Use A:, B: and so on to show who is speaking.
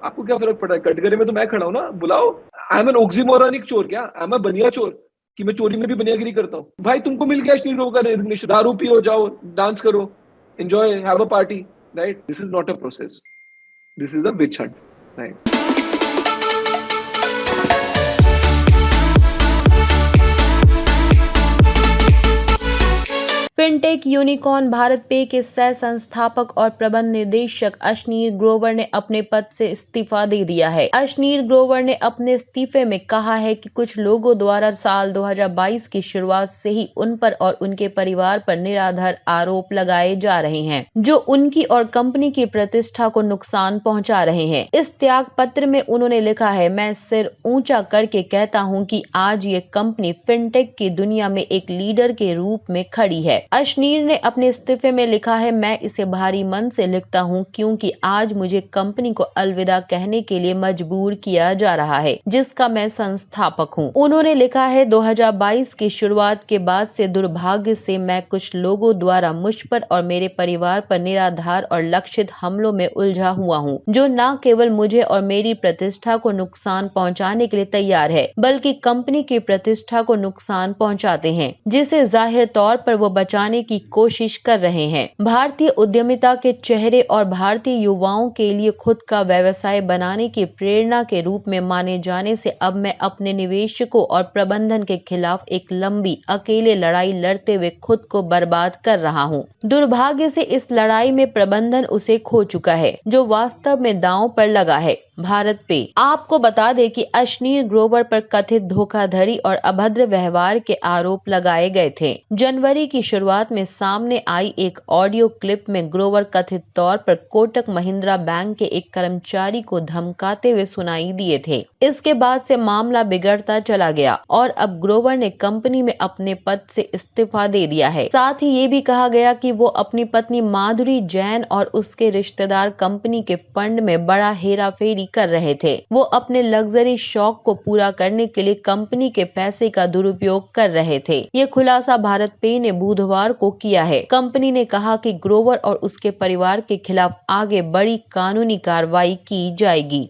A: आपको क्या फर्क पड़ रहा है? कटघरे में तो मैं खड़ा हूँ ना, बुलाओ। आई एम एन ऑक्सीमोरॉनिक चोर क्या? आई एम अ बनिया चोर कि मैं चोरी में भी बनियागिरी करता हूँ? भाई तुमको मिल गया अश्लील रोग का रेजिग्नेशन, दारू पियो, जाओ डांस करो, enjoy, have a party, right? This is not a process, this is a witch hunt, right?
B: Fintech unicorn Bharat पे के सह संस्थापक और प्रबंध निदेशक अशनीर ग्रोवर ने अपने पद से इस्तीफा दे दिया है। अशनीर ग्रोवर ने अपने इस्तीफे में कहा है कि कुछ लोगों द्वारा साल 2022 की शुरुआत से ही उन पर और उनके परिवार पर निराधार आरोप लगाए जा रहे हैं, जो उनकी और कंपनी की प्रतिष्ठा को नुकसान पहुंचा रहे हैं। इस त्याग पत्र में उन्होंने लिखा है, मैं सिर ऊंचा करके कहता हूं कि आज ये कंपनी फिनटेक की दुनिया में एक लीडर के रूप में खड़ी है। अशनीर ने अपने इस्तीफे में लिखा है, मैं इसे भारी मन से लिखता हूं क्योंकि आज मुझे कंपनी को अलविदा कहने के लिए मजबूर किया जा रहा है, जिसका मैं संस्थापक हूं। उन्होंने लिखा है, 2022 की शुरुआत के बाद से दुर्भाग्य से मैं कुछ लोगों द्वारा मुझ पर और मेरे परिवार पर निराधार और लक्षित हमलों में उलझा हुआ हूं, जो न केवल मुझे और मेरी प्रतिष्ठा को नुकसान पहुंचाने के लिए तैयार है, बल्कि कंपनी की प्रतिष्ठा को नुकसान पहुंचाते हैं, जिसे जाहिर तौर पर वो बचाने की कोशिश कर रहे हैं। भारतीय उद्यमिता के चेहरे और भारतीय युवाओं के लिए खुद का व्यवसाय बनाने की प्रेरणा के रूप में माने जाने से अब मैं अपने निवेशकों और प्रबंधन के खिलाफ एक लंबी अकेले लड़ाई लड़ते हुए खुद को बर्बाद कर रहा हूं। दुर्भाग्य से इस लड़ाई में प्रबंधन उसे खो चुका है, जो वास्तव में दांव पर लगा है। भारत पे आपको बता दें कि अशनीर ग्रोवर पर कथित धोखाधड़ी और अभद्र व्यवहार के आरोप लगाए गए थे। जनवरी की शुरुआत में सामने आई एक ऑडियो क्लिप में ग्रोवर कथित तौर पर कोटक महिंद्रा बैंक के एक कर्मचारी को धमकाते हुए सुनाई दिए थे। इसके बाद से मामला बिगड़ता चला गया और अब ग्रोवर ने कंपनी में अपने पद से इस्तीफा दे दिया है। साथ ही ये भी कहा गया कि वो अपनी पत्नी माधुरी जैन और उसके रिश्तेदार कंपनी के फंड में बड़ा हेराफेरी कर रहे थे। वो अपने लग्जरी शौक को पूरा करने के लिए कंपनी के पैसे का दुरुपयोग कर रहे थे। ये खुलासा भारत पे ने बुधवार को किया है। कंपनी ने कहा कि ग्रोवर और उसके परिवार के खिलाफ आगे बड़ी कानूनी कार्रवाई की जाएगी।